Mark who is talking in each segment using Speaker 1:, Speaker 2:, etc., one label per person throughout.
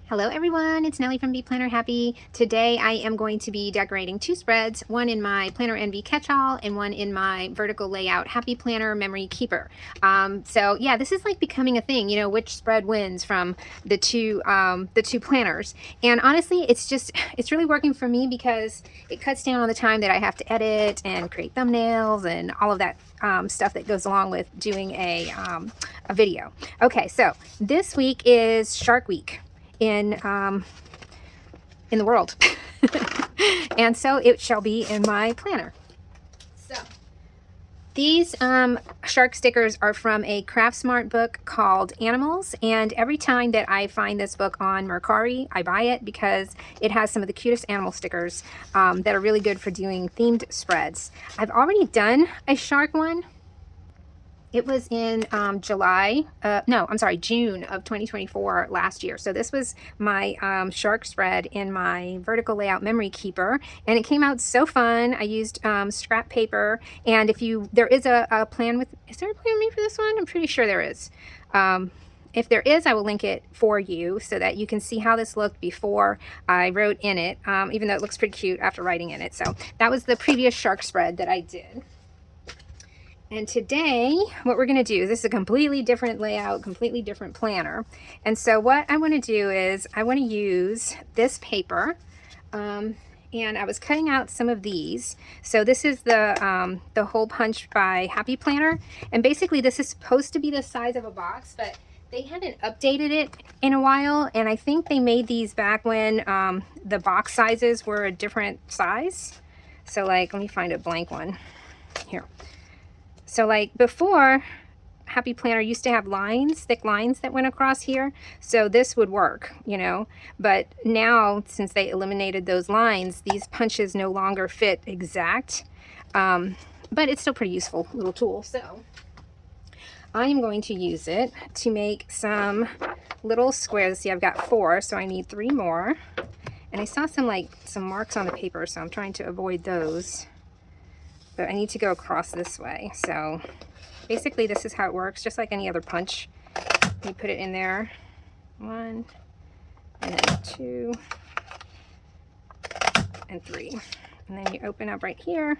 Speaker 1: Hello everyone, it's Nellie from Be Planner Happy. Today I am going to be decorating two spreads, one in my Planner Envy Catch-All and one in my Vertical Layout Happy Planner Memory Keeper. So yeah, this is like becoming a thing, you know, which spread wins from the two planners. And honestly, it's really working for me because it cuts down on the time that I have to edit and create thumbnails and all of that stuff that goes along with doing a video. Okay, so this week is Shark Week in the world. And so it shall be in my planner. So these shark stickers are from a Craft Smart book called Animals, and every time that I find this book on Mercari, I buy it because it has some of the cutest animal stickers that are really good for doing themed spreads. I've already done a shark one. It was in June of 2024 last year. So this was my shark spread in my Vertical Layout Memory Keeper, and it came out so fun. I used scrap paper, and there is a plan with, is there a plan made for this one? I'm pretty sure there is. If there is, I will link it for you so that you can see how this looked before I wrote in it, even though it looks pretty cute after writing in it. So that was the previous shark spread that I did. And today, what we're going to do, this is a completely different layout, completely different planner. And so what I want to do is I want to use this paper, and I was cutting out some of these. So this is the hole punch by Happy Planner. And basically this is supposed to be the size of a box, but they hadn't updated it in a while. And I think they made these back when the box sizes were a different size. So like, let me find a blank one here. So like before, Happy Planner used to have lines, thick lines that went across here. So this would work, you know, but now since they eliminated those lines, these punches no longer fit exact, but it's still pretty useful little tool. So I am going to use it to make some little squares. See, I've got 4, so I need 3 more. And I saw some marks on the paper, so I'm trying to avoid those. But I need to go across this way. So basically this is how it works, just like any other punch. You put it in there, 1, and then 2, and 3. And then you open up right here,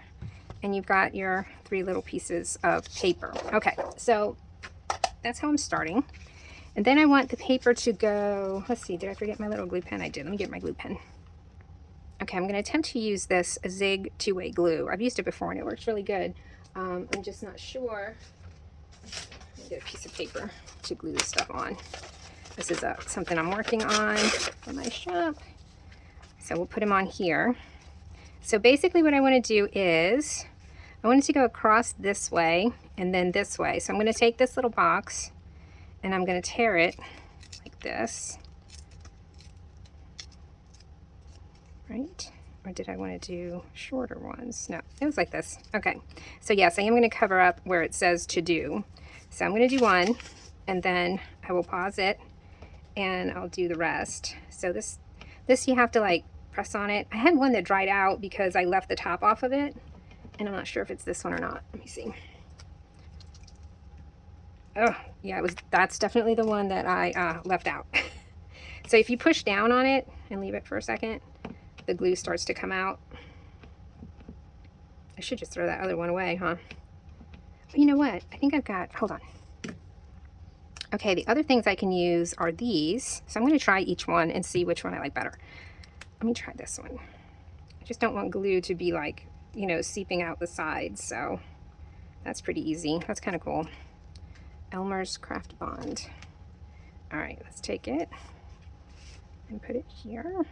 Speaker 1: and you've got your 3 little pieces of paper. Okay, so that's how I'm starting. And then I want the paper to go, let's see, did I forget my little glue pen? I did. Let me get my glue pen. Okay, I'm going to attempt to use this Zig 2-way glue. I've used it before and it works really good. I'm just not sure. Let me get a piece of paper to glue this stuff on. This is something I'm working on for my shop. So we'll put them on here. So basically what I want to do is, I want it to go across this way and then this way. So I'm going to take this little box and I'm going to tear it like this. Right? Or did I want to do shorter ones? No, it was like this. Okay. So yes, I am going to cover up where it says to do. So I'm going to do one, and then I will pause it, and I'll do the rest. So this you have to like press on it. I had one that dried out because I left the top off of it, and I'm not sure if it's this one or not. Let me see. Oh, yeah, that's definitely the one that I left out. So if you push down on it and leave it for a second, the glue starts to come out. I should just throw that other one away, huh? But you know what? I think I've got, hold on. Okay, the other things I can use are these. So I'm going to try each one and see which one I like better. Let me try this one. I just don't want glue to be like, you know, seeping out the sides. So that's pretty easy. That's kind of cool. Elmer's Craft Bond. All right, let's take it and put it here.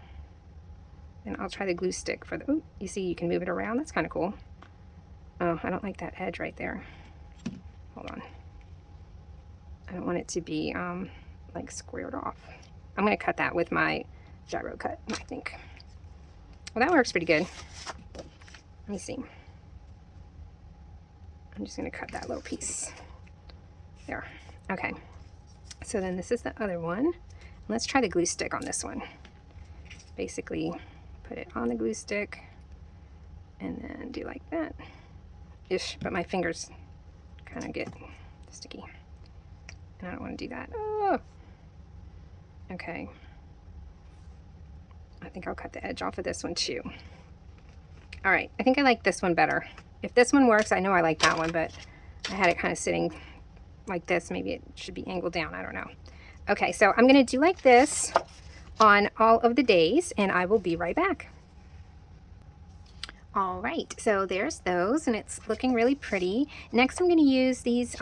Speaker 1: And I'll try the glue stick for the, ooh, you see you can move it around. That's kind of cool. Oh, I don't like that edge right there. Hold on. I don't want it to be like squared off. I'm going to cut that with my gyro cut, I think. Well, that works pretty good. Let me see. I'm just going to cut that little piece. There. Okay. So then this is the other one. Let's try the glue stick on this one. Basically, put it on the glue stick and then do like that ish, but my fingers kind of get sticky and I don't want to do that. Oh, okay. think I'll cut the edge off of this one too. All right, I think I like this one better. If this one works, I know I like that one, but I had it kind of sitting like this. Maybe it should be angled down, I don't know. Okay, so I'm gonna do like this on all of the days, and I will be right back. All right, so there's those, and it's looking really pretty. Next, I'm gonna use these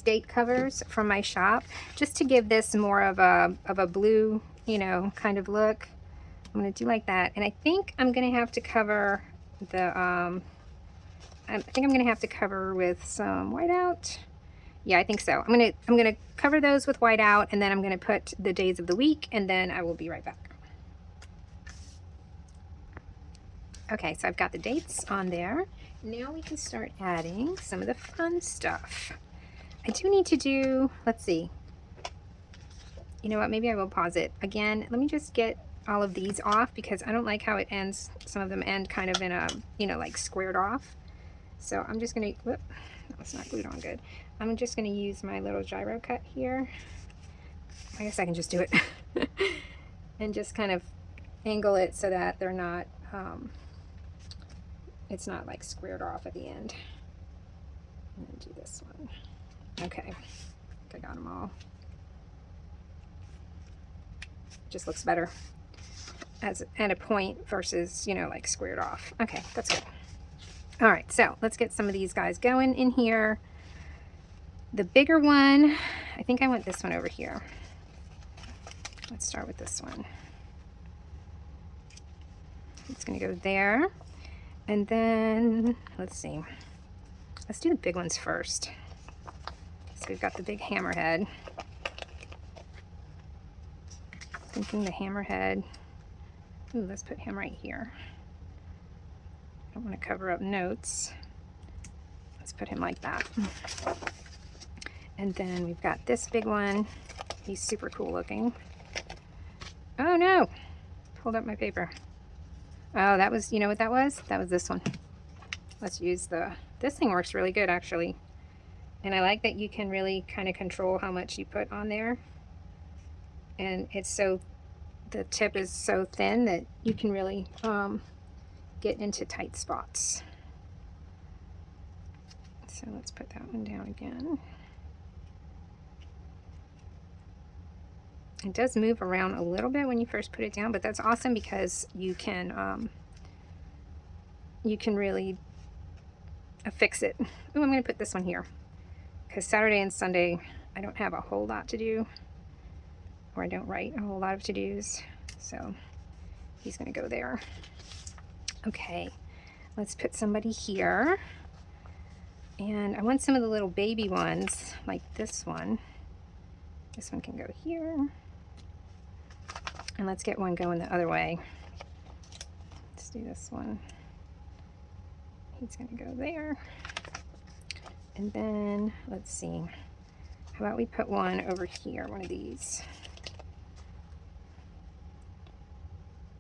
Speaker 1: date covers from my shop, just to give this more of a blue, you know, kind of look. I'm gonna do like that, and I think I'm gonna have to cover the I think I'm gonna have to cover with some whiteout. Yeah, I think so. I'm gonna cover those with whiteout, and then I'm gonna put the days of the week, and then I will be right back. Okay, so I've got the dates on there. Now we can start adding some of the fun stuff. I do need to do, let's see. You know what, maybe I will pause it. Again, let me just get all of these off, because I don't like how it ends. Some of them end kind of in a, you know, like squared off. So I'm just gonna, whoop, no, it's not glued on good. I'm just gonna use my little gyro cut here. I guess I can just do it. And just kind of angle it so that they're not, it's not like squared off at the end. I'm gonna do this one. Okay, I think I got them all. Just looks better as at a point versus, you know, like squared off. Okay, that's good. All right, so let's get some of these guys going in here. The bigger one, I think I want this one over here. Let's start with this one. It's gonna go there. And then, let's see. Let's do the big ones first. So we've got the big hammerhead. Thinking the hammerhead. Ooh, let's put him right here. I don't want to cover up notes. Let's put him like that. And then we've got this big one. He's super cool looking. Oh no! Pulled up my paper. Oh, that was, you know what that was? That was this one. Let's use this thing works really good actually. And I like that you can really kind of control how much you put on there. And it's so, the tip is so thin that you can really get into tight spots. So let's put that one down again. It does move around a little bit when you first put it down, but that's awesome because you can really affix it. Ooh, I'm going to put this one here because Saturday and Sunday I don't have a whole lot to do, or I don't write a whole lot of to-dos, so he's going to go there. Okay, let's put somebody here, and I want some of the little baby ones like this one. This one can go here. And let's get one going the other way. Let's do this one. He's gonna go there. And then, let's see. How about we put one over here, one of these.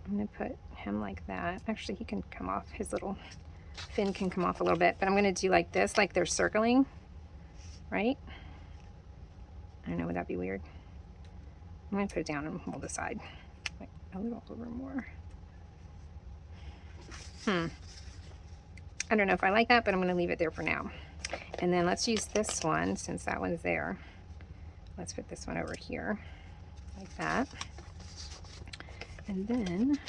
Speaker 1: I'm gonna put him like that. Actually, he can come off, his little fin can come off a little bit, but I'm gonna do like this, like they're circling, right? I don't know, would that be weird? I'm gonna put it down and we'll decide. Like a little over more. I don't know if I like that, but I'm gonna leave it there for now. And then let's use this one, since that one's there. Let's put this one over here, like that. And then,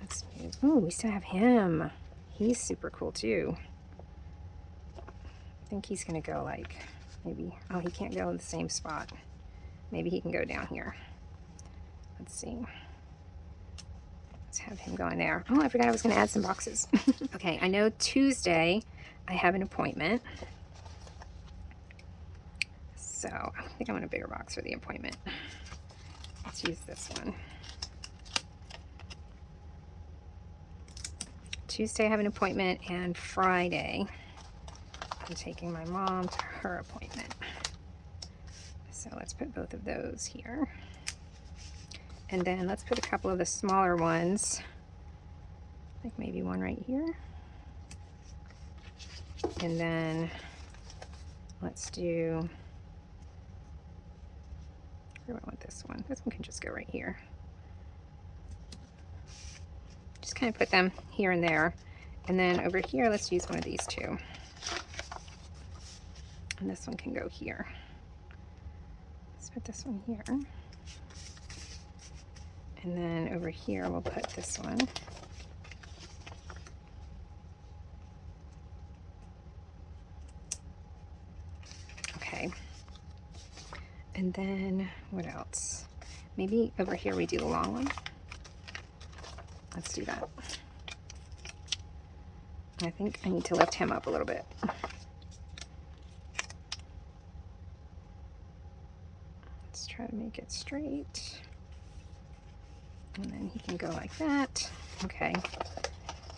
Speaker 1: let's move, ooh, we still have him. He's super cool too. I think he's gonna go like, maybe, oh, he can't go in the same spot. Maybe he can go down here. Let's see. Let's have him go in there. Oh, I forgot I was gonna add some boxes. Okay, I know Tuesday I have an appointment. So I think I want a bigger box for the appointment. Let's use this one. Tuesday I have an appointment, and Friday I'm taking my mom to her appointment. So let's put both of those here. And then let's put a couple of the smaller ones, like maybe one right here. And then let's do, where do I want this one? This one can just go right here. kind of put them here and there. And then over here, let's use one of these two. And this one can go here. Let's put this one here. And then over here, we'll put this one. Okay. And then what else? Maybe over here we do the long one. Let's do that. I think I need to lift him up a little bit. Let's try to make it straight. And then he can go like that. Okay.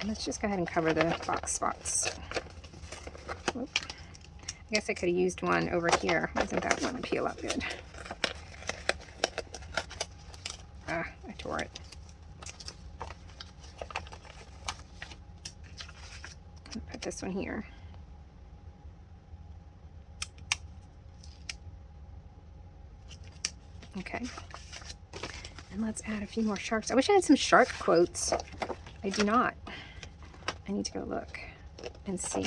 Speaker 1: And let's just go ahead and cover the box spots. Whoop. I guess I could have used one over here. Doesn't that one peel up good? Ah, I tore it. I'll put this one here. Okay. And let's add a few more sharks. I wish I had some shark quotes. I do not. I need to go look and see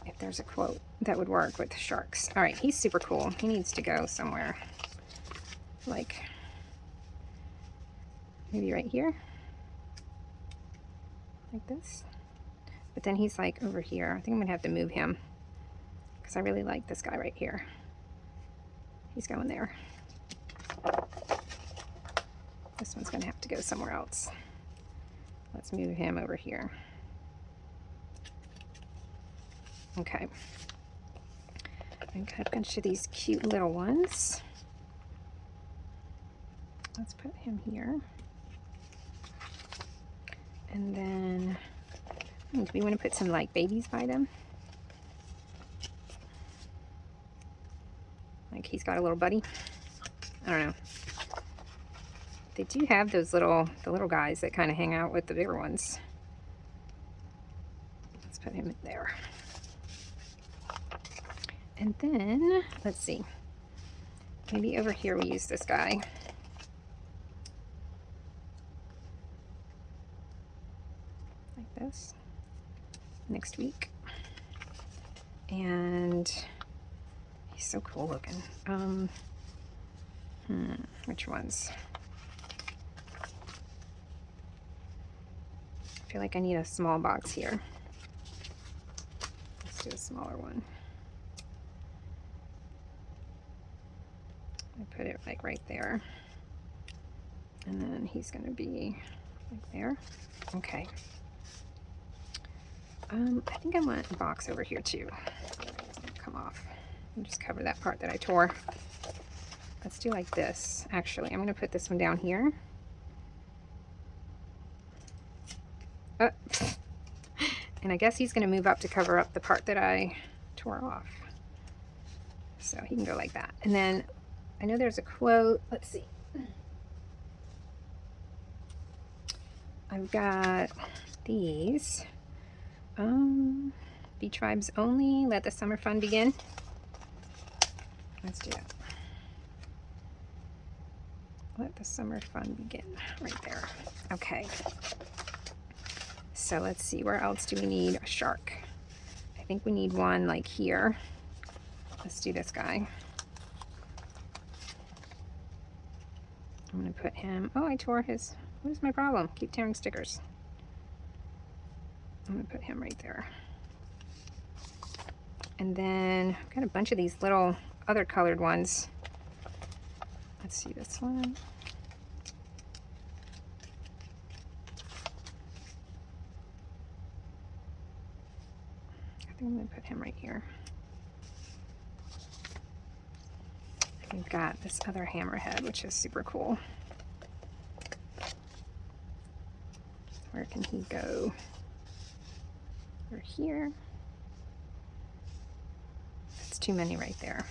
Speaker 1: if there's a quote that would work with sharks. All right, he's super cool. He needs to go somewhere. Like, maybe right here. Like this. But then he's like over here. I think I'm gonna have to move him because I really like this guy right here. He's going there. This one's gonna have to go somewhere else. Let's move him over here. Okay. I got a bunch of these cute little ones. Let's put him here. And then, do we want to put some like babies by them? Like he's got a little buddy. I don't know. They do have those the little guys that kind of hang out with the bigger ones. Let's put him in there. And then, let's see. Maybe over here we use this guy. Like this. Next week. And he's so cool looking. Which ones? I feel like I need a small box here. Let's do a smaller one. I put it like right there. And then he's gonna be like there. Okay. I think I want a box over here too. Come off. And just cover that part that I tore. Let's do like this. Actually, I'm gonna put this one down here. And I guess he's going to move up to cover up the part that I tore off. So he can go like that. And then I know there's a quote. Let's see. I've got these. Beach vibes only. Let the summer fun begin. Let's do that. Let the summer fun begin. Right there. Okay. So let's see, where else do we need a shark? I think we need one like here. Let's do this guy. I'm gonna put him, oh, I tore his, what is my problem? Keep tearing stickers. I'm gonna put him right there. And then I've got a bunch of these little other colored ones. Let's see this one. I'm going to put him right here. We've got this other hammerhead, which is super cool. Where can he go? Over here. That's too many right there.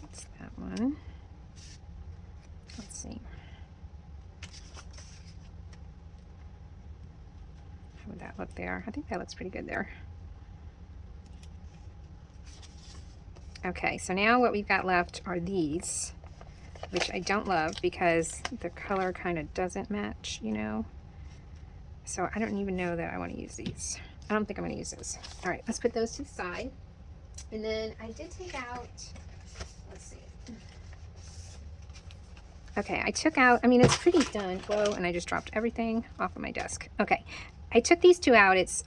Speaker 1: That's that one. Let's see. How would that look there? I think that looks pretty good there. Okay, so now what we've got left are these, which I don't love because the color kind of doesn't match, you know. So I don't even know that I want to use these. I don't think I'm going to use those. All right, let's put those to the side. And then I did take out, let's see. Okay, I took out, I mean, it's pretty done. Whoa, and I just dropped everything off of my desk. Okay, I took these two out. It's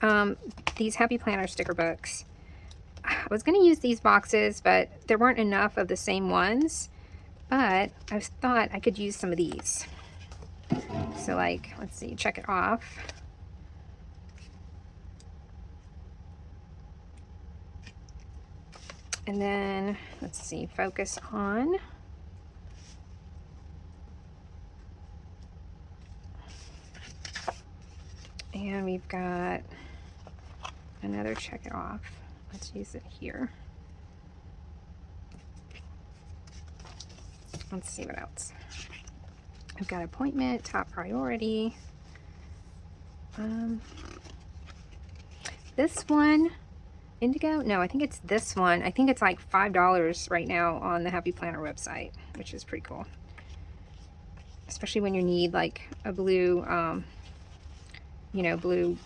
Speaker 1: these Happy Planner sticker books. I was going to use these boxes, but there weren't enough of the same ones. But I thought I could use some of these. So like, let's see, check it off. And then, let's see, focus on. And we've got another check it off. Let's use it here. Let's see what else. I've got appointment, top priority. This one, Indigo? No, I think it's this one. I think it's like $5 right now on the Happy Planner website, which is pretty cool. Especially when you need like a blue, you know, blue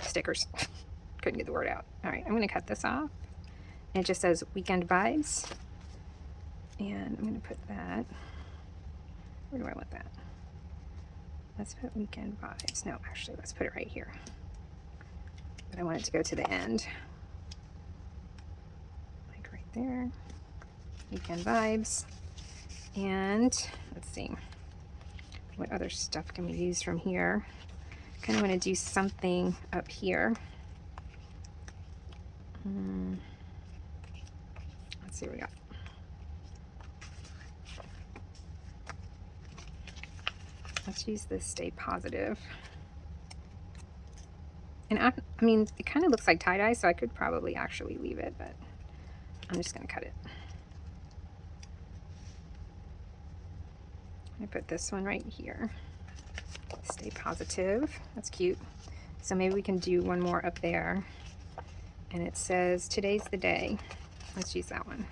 Speaker 1: stickers. Couldn't get the word out. All right, I'm going to cut this off. And it just says Weekend Vibes. And I'm going to put that. Where do I want that? Let's put Weekend Vibes. No, actually, let's put it right here. But I want it to go to the end. Like right there. Weekend Vibes. And let's see. What other stuff can we use from here? Kind of want to do something up here. Let's see what we got. Let's use this Stay Positive. And I mean, it kind of looks like tie-dye, so I could probably actually leave it, but I'm just going to cut it. I put this one right here. Stay Positive. That's cute. So maybe we can do one more up there. And it says, Today's the Day. Let's use that one.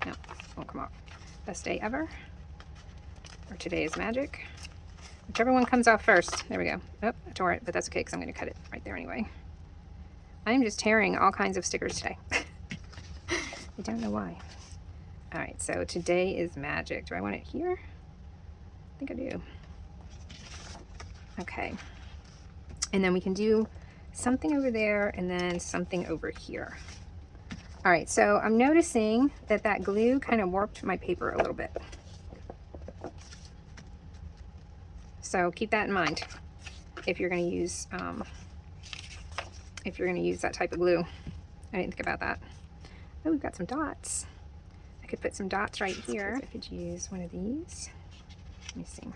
Speaker 1: No, won't come off. Best day ever. Or Today is Magic. Whichever one comes off first. There we go. Oh, I tore it, but that's okay because I'm going to cut it right there anyway. I'm just tearing all kinds of stickers today. I don't know why. All right, so Today is Magic. Do I want it here? I think I do. Okay. And then we can do something over there and then something over here. All right, so I'm noticing that that glue kind of warped my paper a little bit. So keep that in mind if you're going to use that type of glue. I didn't think about that. Oh, we've got some dots. I could put some dots right here. I could use one of these. Let me see.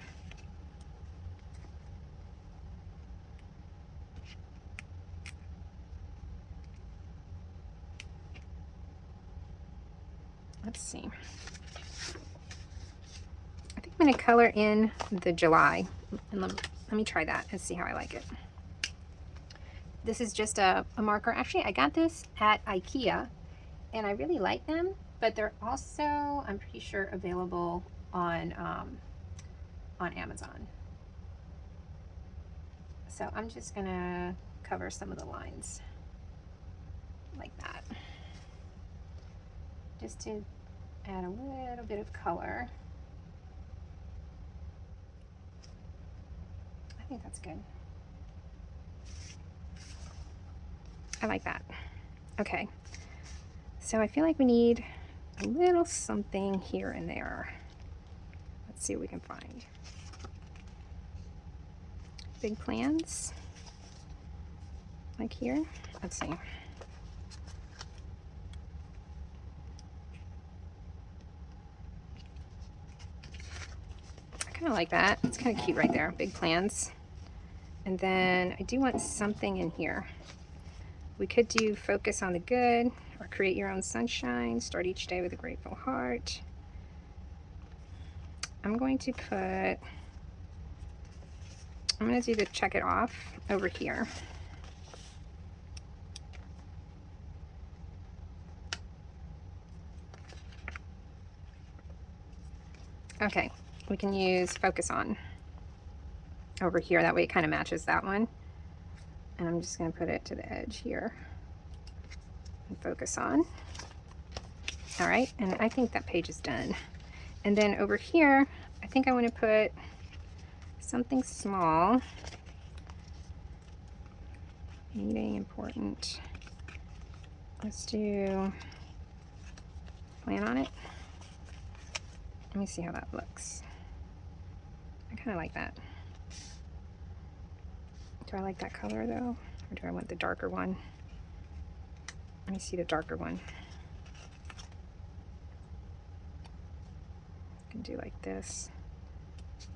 Speaker 1: Let's see. I think I'm going to color in the July. And let me try that and see how I like it. This is just a marker. Actually, I got this at IKEA, and I really like them, but they're also, I'm pretty sure, available on Amazon. So I'm just going to cover some of the lines like that, just to add a little bit of color. I think that's good. I like that. Okay, so I feel like we need a little something here and there. Let's see what we can find. Big plans, like here. Let's see. I kind of like that. It's kind of cute right there. Big plans. And then I do want something in here. We could do Focus on the Good, or Create Your Own Sunshine, Start Each Day with a Grateful Heart. I'm going to do the Check It Off over here. Okay, we can use Focus On. over here. That way it kind of matches that one. And I'm just going to put it to the edge here and focus on. All right, and I think that page is done. And then over here, I think I want to put something small. Meeting important. Let's do plan on it. Let me see how that looks. I kind of like that. Do I like that color though? Or do I want the darker one? Let me see the darker one. I can do like this.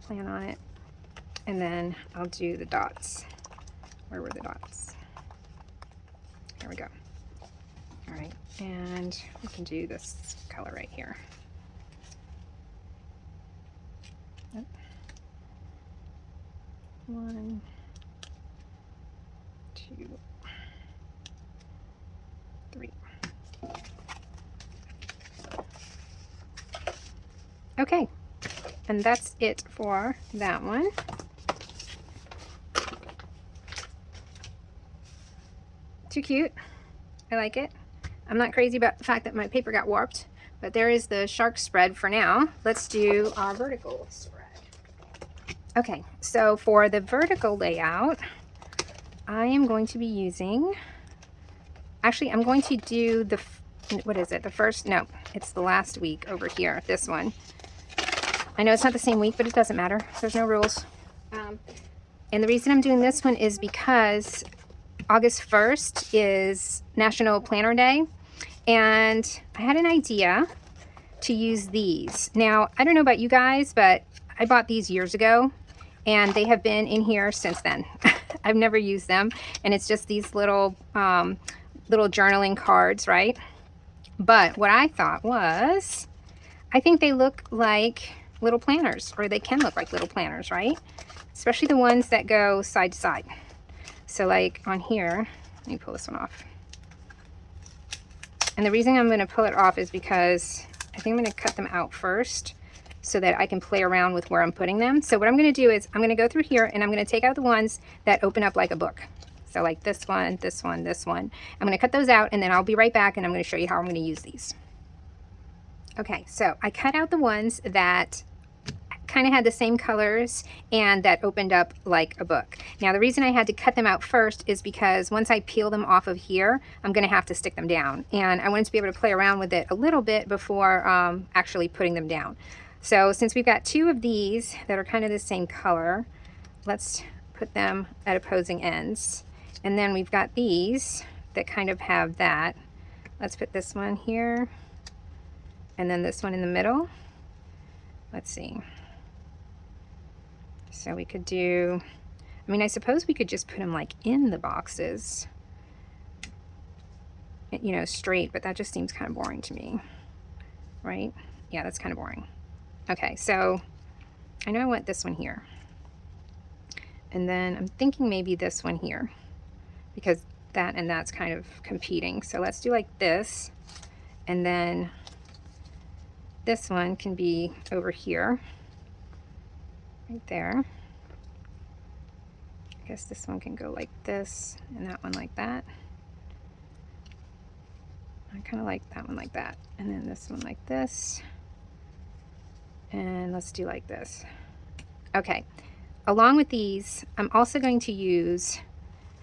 Speaker 1: Plan on it. And then I'll do the dots. Where were the dots? There we go. All right, and we can do this color right here. Yep. 1, 2, 3. Okay, and that's it for that one. Too cute. I like it. I'm not crazy about the fact that my paper got warped, but there is the shark spread for now. Let's do our vertical spread. Okay, so for the vertical layout, I am going to be using, actually I'm going to do the, what is it, the first, no, it's the last week over here, this one. I know it's not the same week, but it doesn't matter. There's no rules. And the reason I'm doing this one is because August 1st is National Planner Day, and I had an idea to use these. Now, I don't know about you guys, but I bought these years ago, and they have been in here since then. I've never used them, and it's just these little journaling cards, right? But what I thought was, I think they look like little planners, or they can look like little planners, right? Especially the ones that go side to side. So like on here, let me pull this one off. And the reason I'm going to pull it off is because I think I'm going to cut them out first so that I can play around with where I'm putting them. So what I'm going to do is I'm going to go through here and I'm going to take out the ones that open up like a book. So like this one, this one, this one. I'm going to cut those out and then I'll be right back and I'm going to show you how I'm going to use these. Okay, so I cut out the ones that kind of had the same colors and that opened up like a book. Now the reason I had to cut them out first is because once I peel them off of here, I'm going to have to stick them down, and I wanted to be able to play around with it a little bit before actually putting them down. So since we've got two of these that are kind of the same color, let's put them at opposing ends. And then we've got these that kind of have that. Let's put this one here and then this one in the middle. Let's see. So we could do, I mean, I suppose we could just put them like in the boxes, you know, straight, but that just seems kind of boring to me, right? Yeah, that's kind of boring. Okay, so I know I want this one here. And then I'm thinking maybe this one here, because that and that's kind of competing. So let's do like this, and then this one can be over here. Right there. I guess this one can go like this and that one like that. I kind of like that one like that. And then this one like this. And let's do like this. Okay. Along with these, I'm also going to use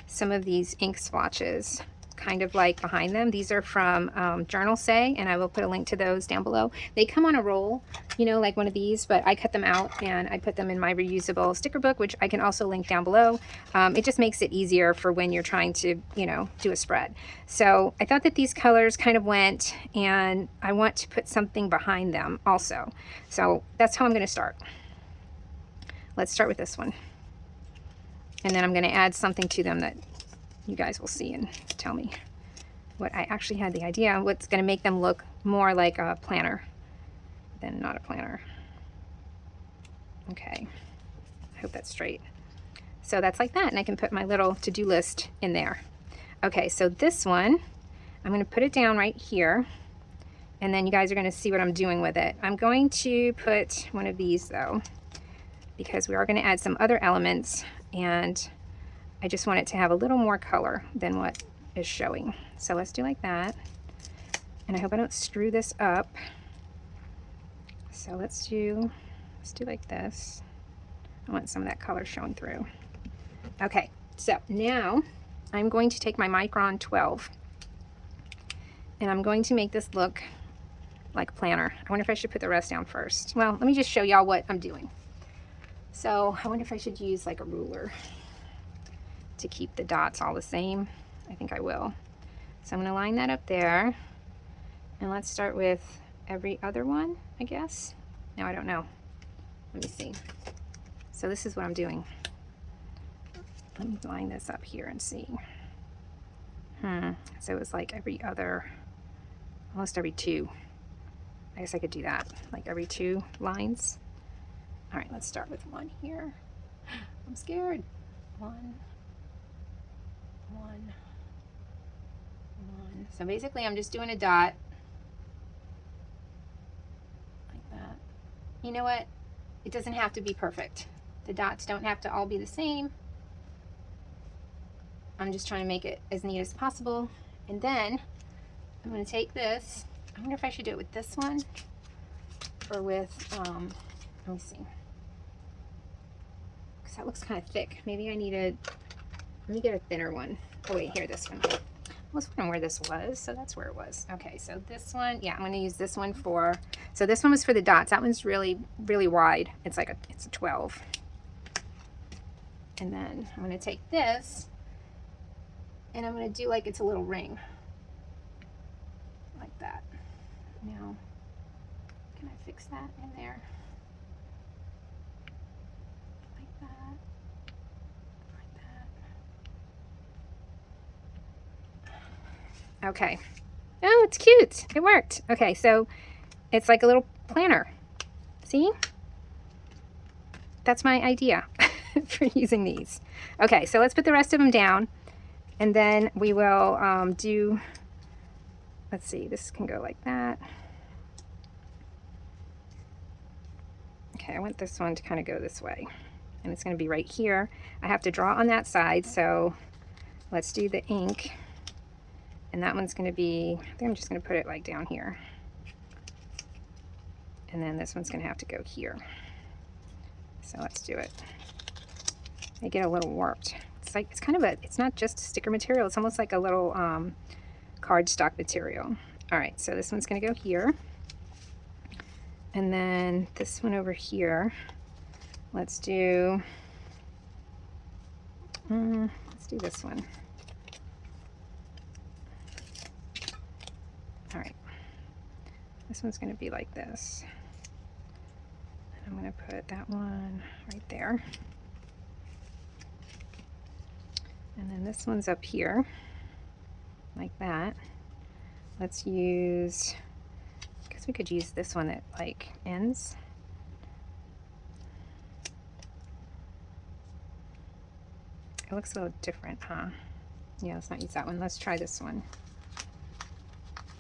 Speaker 1: some of these ink swatches kind of like behind them. These are from Journal Say, and I will put a link to those down below. They come on a roll, you know, like one of these, but I cut them out and I put them in my reusable sticker book, which I can also link down below. It just makes it easier for when you're trying to, you know, do a spread. So I thought that these colors kind of went, and I want to put something behind them also. So that's how I'm going to start. Let's start with this one. And then I'm going to add something to them that you guys will see and tell me what I actually had the idea, what's going to make them look more like a planner than not a planner. Okay, I hope that's straight. So that's like that, and I can put my little to-do list in there. Okay, so this one, I'm going to put it down right here, and then you guys are going to see what I'm doing with it. I'm going to put one of these though because we are going to add some other elements, and I just want it to have a little more color than what is showing. So let's do like that. And I hope I don't screw this up. So let's do like this. I want some of that color showing through. Okay, so now I'm going to take my Micron 12 and I'm going to make this look like a planner. I wonder if I should put the rest down first. Well, let me just show y'all what I'm doing. So I wonder if I should use like a ruler to keep the dots all the same. I think I will. So I'm going to line that up there, and let's start with every other one, I guess. No, I don't know. Let me see. So this is what I'm doing. Let me line this up here and see. So it's like every other, almost every two. I guess I could do that, like every 2 lines. All right, let's start with 1 here. I'm scared. 1, 1, 1. So basically I'm just doing a dot like that. You know what? It doesn't have to be perfect. The dots don't have to all be the same. I'm just trying to make it as neat as possible. And then I'm going to take this. I wonder if I should do it with this one or with, let me see. Because that looks kind of thick. Maybe I needed, let me get a thinner one. Oh wait, here, this one. I was wondering where this was, so that's where it was. Okay, so this one, yeah, I'm going to use this one for, so this one was for the dots. That one's really, really wide. It's like it's a 12. And then I'm going to take this and I'm going to do like it's a little ring. Like that. Now, can I fix that in there? Like that. Like that. Okay. Oh, it's cute. It worked. Okay, so it's like a little planner. See? That's my idea for using these. Okay, so let's put the rest of them down, and then we will do, let's see, this can go like that. Okay, I want this one to kind of go this way, and it's going to be right here. I have to draw on that side, so let's do the ink, and that one's going to be, I think I'm just going to put it like down here, and then this one's going to have to go here. So let's do it. They get a little warped. It's like, it's kind of a, it's not just sticker material, it's almost like a little cardstock material. All right, so this one's going to go here. And then this one over here, let's do this one. All right, this one's going to be like this. I'm going to put that one right there. And then this one's up here, like that. Let's use, I guess we could use this one that like ends. It looks a little different, huh? Yeah, let's not use that one. Let's try this one.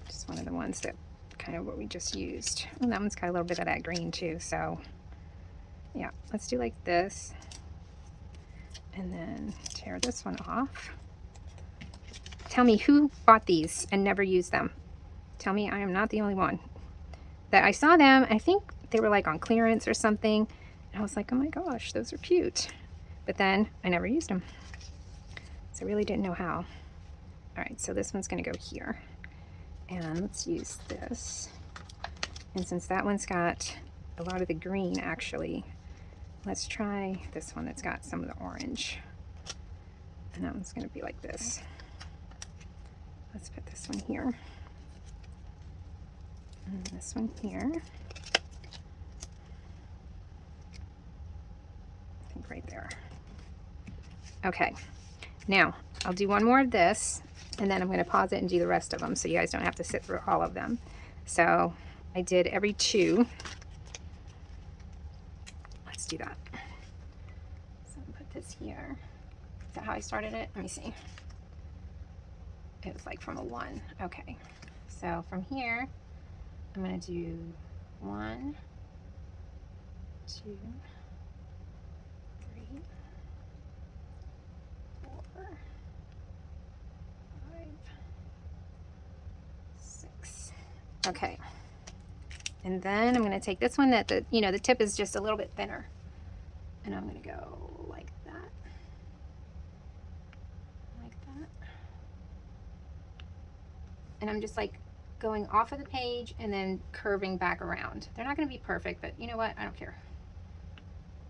Speaker 1: Just one of the ones that kind of what we just used. And that one's got a little bit of that green too, so yeah, let's do like this. And then tear this one off. Tell me who bought these and never used them. Tell me I am not the only one. That I saw them, I think they were like on clearance or something. And I was like, oh my gosh, those are cute. But then I never used them. So I really didn't know how. All right, so this one's gonna go here. And let's use this. And since that one's got a lot of the green actually, let's try this one that's got some of the orange. And that one's going to be like this. Let's put this one here. And this one here. I think right there. Okay. Now, I'll do one more of this, and then I'm going to pause it and do the rest of them so you guys don't have to sit through all of them. So I did every 2. Let's do that. So I'll put this here. Is that how I started it? Let me see. It was like from a 1. Okay. So from here, I'm going to do 1, 2, Okay. And then I'm going to take this one that the tip is just a little bit thinner. And I'm going to go like that. Like that. And I'm just like going off of the page and then curving back around. They're not going to be perfect, but you know what? I don't care.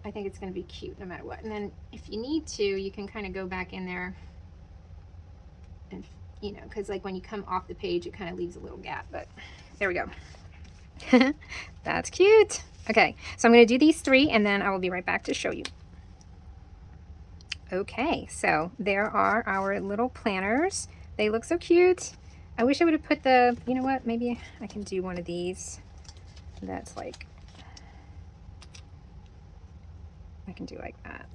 Speaker 1: I think it's going to be cute no matter what. And then if you need to, you can kind of go back in there and, because like when you come off the page, it kind of leaves a little gap, but there we go. That's cute. Okay, so I'm going to do these 3 and then I will be right back to show you. Okay, so there are our little planners. They look so cute. I wish I would have put the, you know what, maybe I can do one of these that's like, I can do like that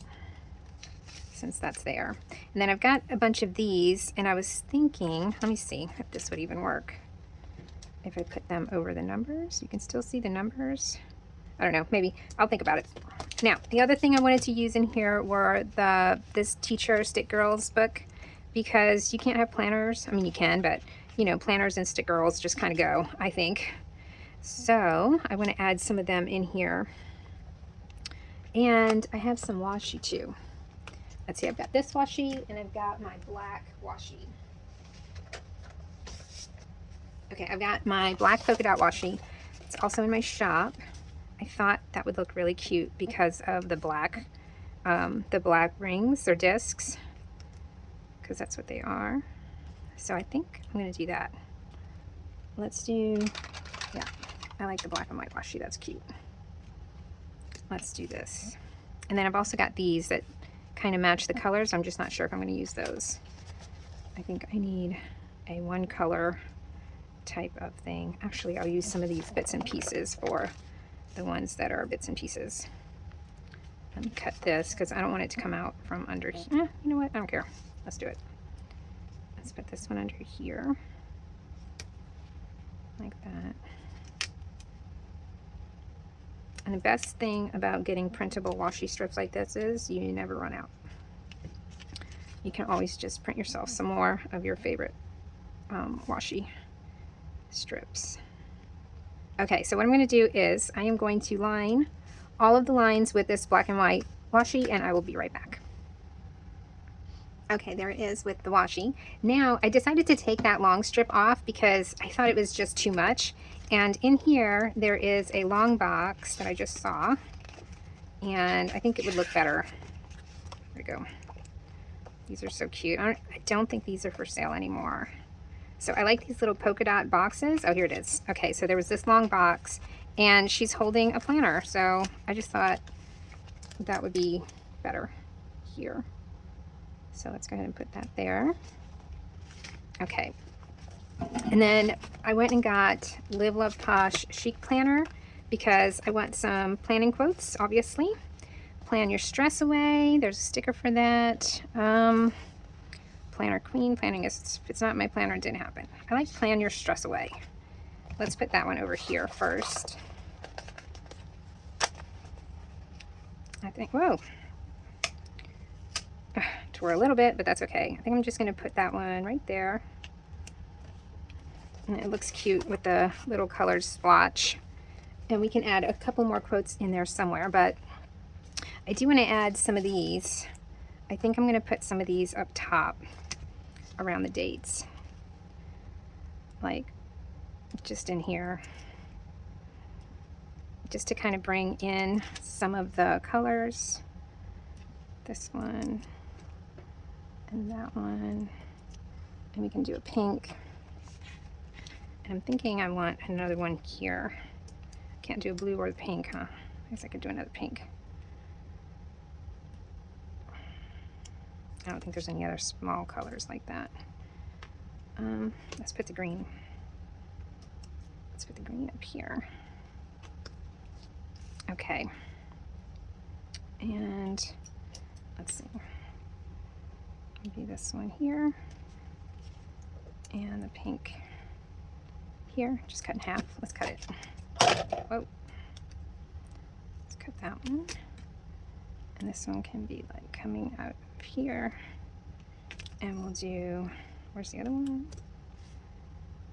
Speaker 1: since that's there. And then I've got a bunch of these and I was thinking, let me see if this would even work. If I put them over the numbers, you can still see the numbers. I don't know, maybe I'll think about it. Now, the other thing I wanted to use in here were this Teacher Stick Girls book, because you can't have planners. I mean, you can, but planners and stick girls just kind of go, I think. So I want to add some of them in here. And I have some washi too. Let's see, I've got this washi and I've got my black washi. Okay, I've got my black polka dot washi. It's also in my shop. I thought that would look really cute because of the black rings or discs, because that's what they are. So I think I'm going to do that. Let's do, yeah, I like the black and white washi. That's cute. Let's do this. And then I've also got these that kind of match the colors. I'm just not sure if I'm going to use those. I think I need a one color type of thing. Actually, I'll use some of these bits and pieces for the ones that are bits and pieces. Let me cut this because I don't want it to come out from under here. You know what? I don't care. Let's do it. Let's put this one under here. Like that. And the best thing about getting printable washi strips like this is you never run out. You can always just print yourself some more of your favorite washi strips. Okay, so what I'm going to do is I am going to line all of the lines with this black and white washi, and I will be right back. Okay, there it is with the washi. Now, I decided to take that long strip off because I thought it was just too much. And in here, there is a long box that I just saw, and I think it would look better. There we go. These are so cute. I don't think these are for sale anymore. So I like these little polka dot boxes. Oh, here it is. Okay, so there was this long box, and she's holding a planner. So I just thought that would be better here. So let's go ahead and put that there. Okay. And then I went and got Live Love Posh Chic Planner because I want some planning quotes, obviously. Plan your stress away. There's a sticker for that. Planner Queen. Planning is, if it's not my planner, it didn't happen. I like Plan Your Stress Away. Let's put that one over here first. I think, whoa. Tore a little bit, but that's okay. I think I'm just going to put that one right there. And it looks cute with the little colored splotch. And we can add a couple more quotes in there somewhere, but I do want to add some of these. I think I'm going to put some of these up top around the dates. Like just in here. Just to kind of bring in some of the colors. This one. And that one. And we can do a pink. And I'm thinking I want another one here. Can't do a blue or the pink, huh? I guess I could do another pink. I don't think there's any other small colors like that. Let's put the green. Let's put the green up here. Okay. And let's see. Maybe this one here. And the pink here. Just cut in half. Let's cut it. Whoa. Let's cut that one. And this one can be like coming out of here. And we'll do, where's the other one?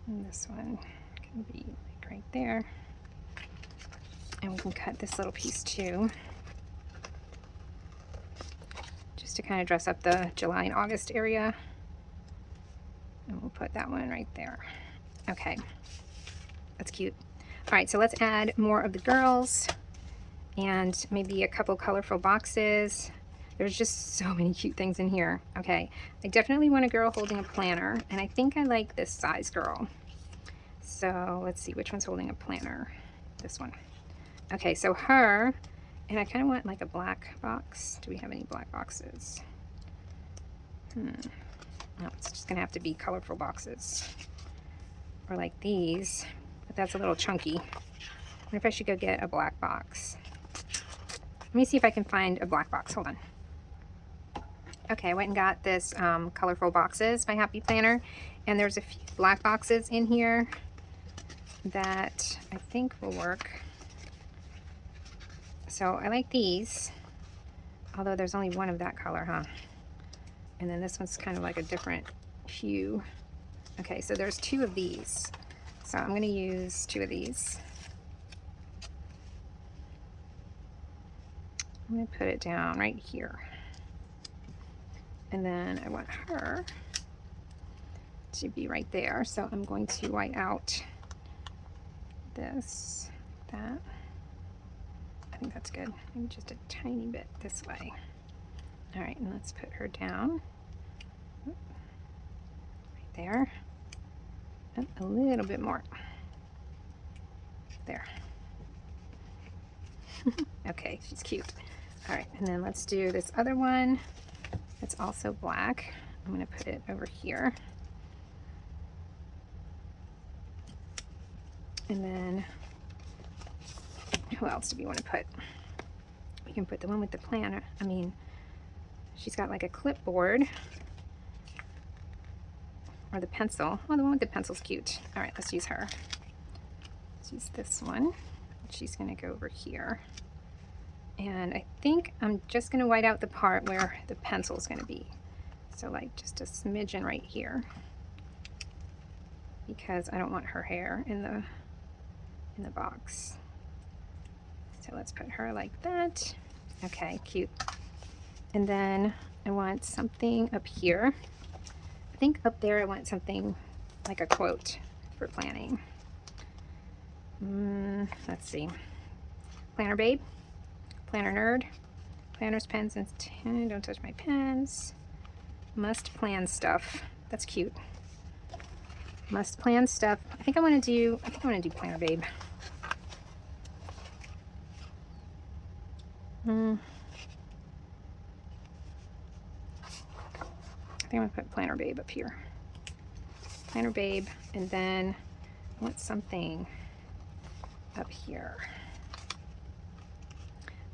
Speaker 1: And this one can maybe like right there. And we can cut this little piece too, just to kind of dress up the July and August area. And we'll put that one right there. Okay, that's cute. All right, so let's add more of the girls and maybe a couple colorful boxes. There's just so many cute things in here. Okay, I definitely want a girl holding a planner, and I think I like this size girl. So let's see, which one's holding a planner? This one. Okay, so her, and I kind of want like a black box. Do we have any black boxes? No, it's just gonna have to be colorful boxes. Or like these, but that's a little chunky. I wonder if I should go get a black box. Let me see if I can find a black box. Hold on. Okay, I went and got this colorful boxes by Happy Planner, and there's a few black boxes in here that I think will work. So I like these, although there's only one of that color, huh? And then this one's kind of like a different hue. Okay, so there's two of these. So I'm gonna use two of these. I'm gonna put it down right here. And then I want her to be right there. So I'm going to white out this, that. I think that's good. Maybe just a tiny bit this way. All right, and let's put her down. Right there. And a little bit more. There. Okay, she's cute. All right, and then let's do this other one. It's also black. I'm gonna put it over here. And then, who else do we want to put? We can put the one with the planner. I mean, she's got like a clipboard. Or the pencil. Oh, the one with the pencil's cute. All right, let's use her. Let's use this one. She's gonna go over here. And I think I'm just gonna white out the part where the pencil's gonna be. So like just a smidgen right here. Because I don't want her hair in the box. So let's put her like that. Okay, cute. And then I want something up here. I think up there I want something like a quote for planning. Let's see. Planner babe, planner nerd, planners, pens, and don't touch my pens. Must plan stuff. That's cute. Must plan stuff. I think I want to do planner babe. I think I'm gonna put planner babe up here. Planner babe, and then I want something up here.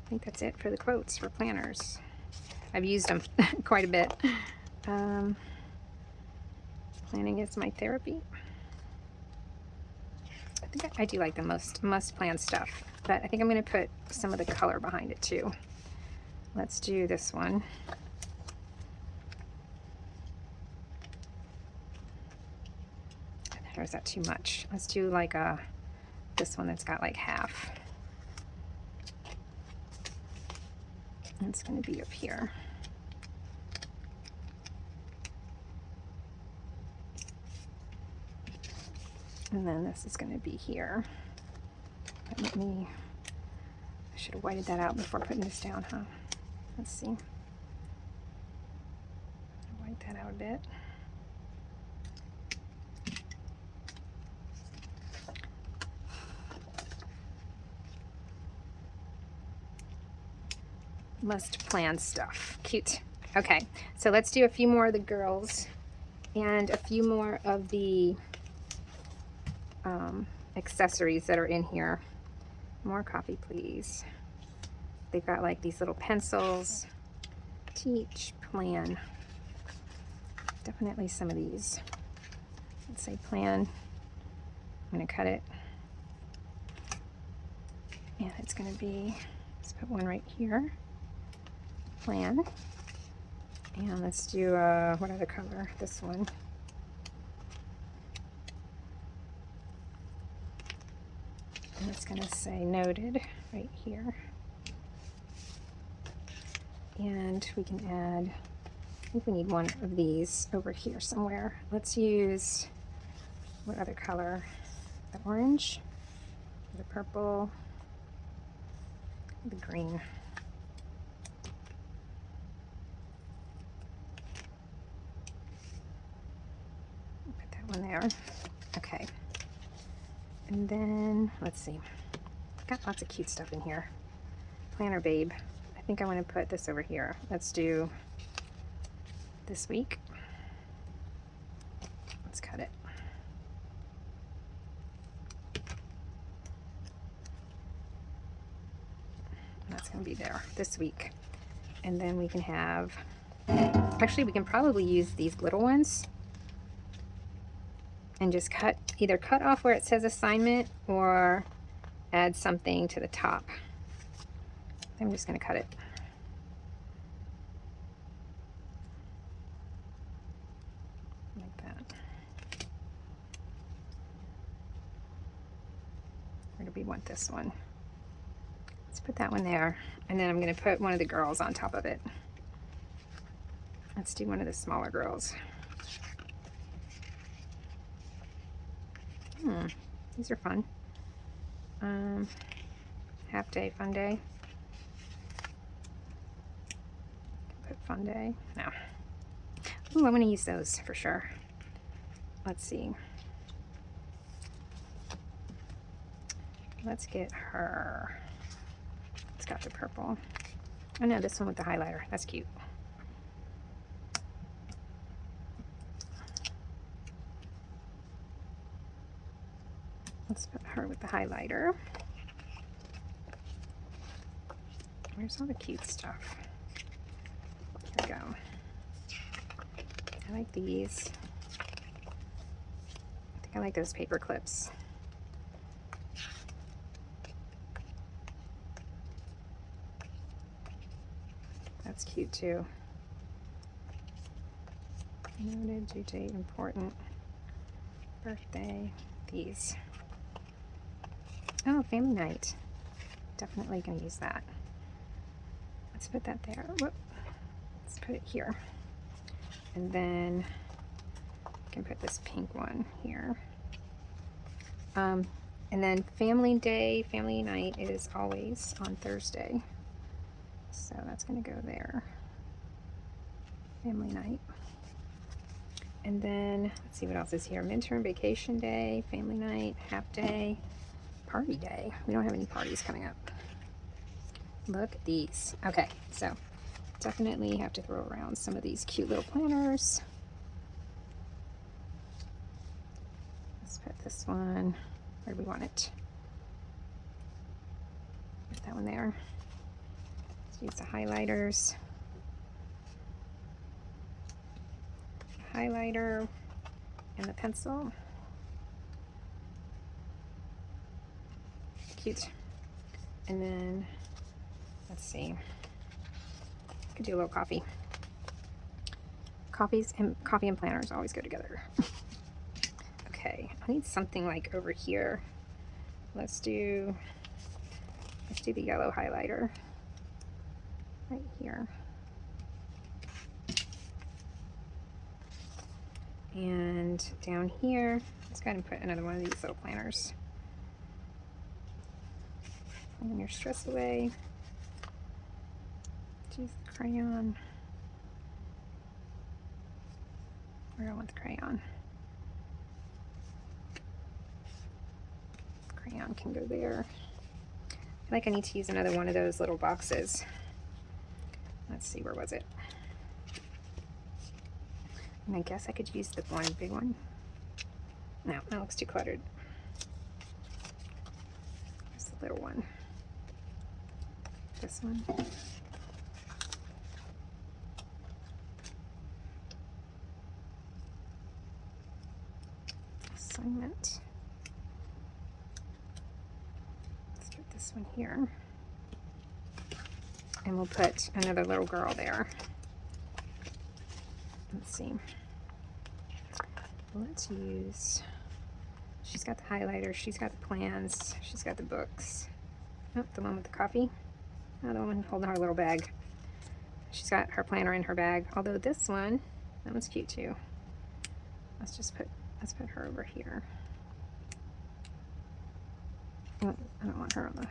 Speaker 1: I think that's it for the quotes for planners. I've used them quite a bit. Planning is my therapy. I think I do like the must plan stuff, but I think I'm going to put some of the color behind it too. Let's do this one. Or is that too much? Let's do like this one that's got like half. It's going to be up here. And then this is going to be here. But I should have whited that out before putting this down, huh? Let's see. White that out a bit. Must plan stuff. Cute. Okay, so let's do a few more of the girls and a few more of the accessories that are in here. More coffee, please. They've got like these little pencils. Teach, plan. Definitely some of these. Let's say plan. I'm going to cut it. And it's going to be, let's put one right here. Plan. And let's do what other color? This one. And it's going to say noted right here. And we can add, I think we need one of these over here somewhere. Let's use, what other color? The orange, the purple, the green. Put that one there. Okay. And then, let's see. I've got lots of cute stuff in here. Planner Babe. I think I want to put this over here. Let's do this week. Let's cut it. That's going to be there this week. And then we can have, actually we can probably use these little ones and just cut, either cut off where it says assignment or add something to the top. I'm just going to cut it. Like that. Where do we want this one? Let's put that one there. And then I'm going to put one of the girls on top of it. Let's do one of the smaller girls. These are fun. Half day, fun day. Put fun day. No. Ooh, I want to use those for sure. Let's see. Let's get her. It's got the purple. Oh no, this one with the highlighter. That's cute. Let's put her with the highlighter. Where's all the cute stuff? Here we go. I like these. I think I like those paper clips. That's cute too. Noted, due date, important, birthday, these. Oh, family night. Definitely gonna use that. Let's put that there. Whoop. Let's put it here. And then I can put this pink one here. And then family day, family night is always on Thursday. So that's gonna go there. Family night. And then let's see what else is here. Midterm vacation day, family night, half day, party day. We don't have any parties coming up. Look at these. Okay, so definitely have to throw around some of these cute little planners. Let's put this one, where do we want it? Put that one there. Let's use the highlighters. Highlighter and the pencil. Cute. And then let's see. Could do a little coffee. Coffee and planners always go together. Okay, I need something like over here. Let's do the yellow highlighter right here. And down here, let's go ahead and put another one of these little planners. And your stress away. Use the crayon. Where do I want the crayon? Crayon can go there. I feel like I need to use another one of those little boxes. Let's see, where was it? And I guess I could use the one big one. No, that looks too cluttered. There's the little one. This one. Assignment. Let's put this one here. And we'll put another little girl there. Let's see. Let's use She's got the highlighter, she's got the plans, she's got the books. Oh, the one with the coffee. Oh, the one holding her little bag. She's got her planner in her bag. Although this one, that one's cute too. Let's put her over here. Oh, I don't want her on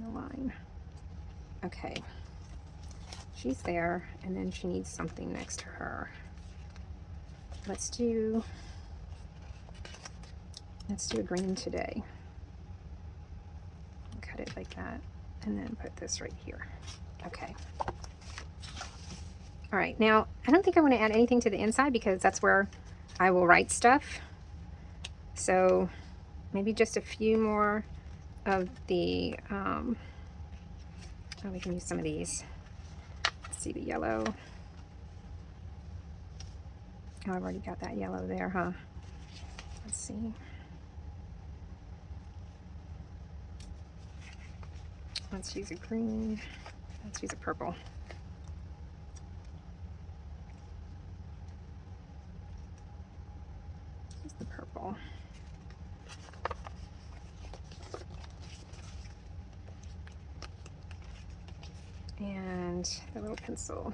Speaker 1: the line. Okay. She's there, and then she needs something next to her. Let's do a green today. Cut it like that, and then put this right here. Okay. All right, now I don't think I want to add anything to the inside because that's where I will write stuff. So maybe just a few more of the, oh, we can use some of these. Let's see the yellow. Oh, I've already got that yellow there, huh? Let's see. Let's use a green. Let's use a purple. Use the purple. And the little pencil.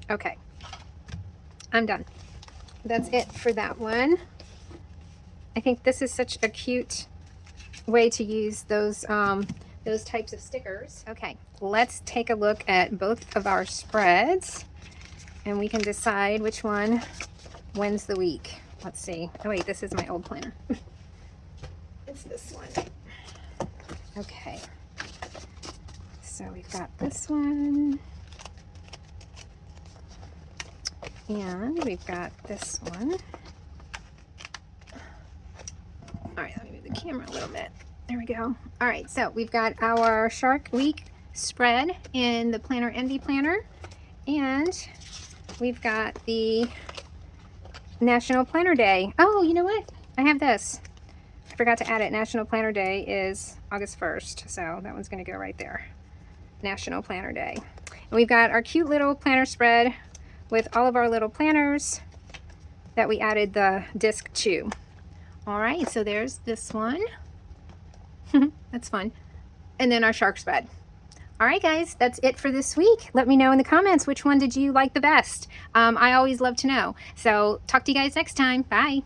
Speaker 1: Okay, I'm done. That's it for that one. I think this is such a cute way to use those types of stickers. Okay, let's take a look at both of our spreads and we can decide which one wins the week. Let's see. Oh wait, this is my old planner. It's this one. Okay, so we've got this one. And we've got this one. All right, let me move the camera a little bit. There we go. All right, so we've got our Shark Week spread in the Planner Envy Planner. And we've got the National Planner Day. Oh, you know what? I have this. I forgot to add it. National Planner Day is August 1st. So that one's going to go right there. National Planner Day. And we've got our cute little planner spread with all of our little planners that we added the disc to. All right, so there's this one. That's fun. And then our shark spread. All right, guys, that's it for this week. Let me know in the comments which one did you like the best. I always love to know. So talk to you guys next time. Bye.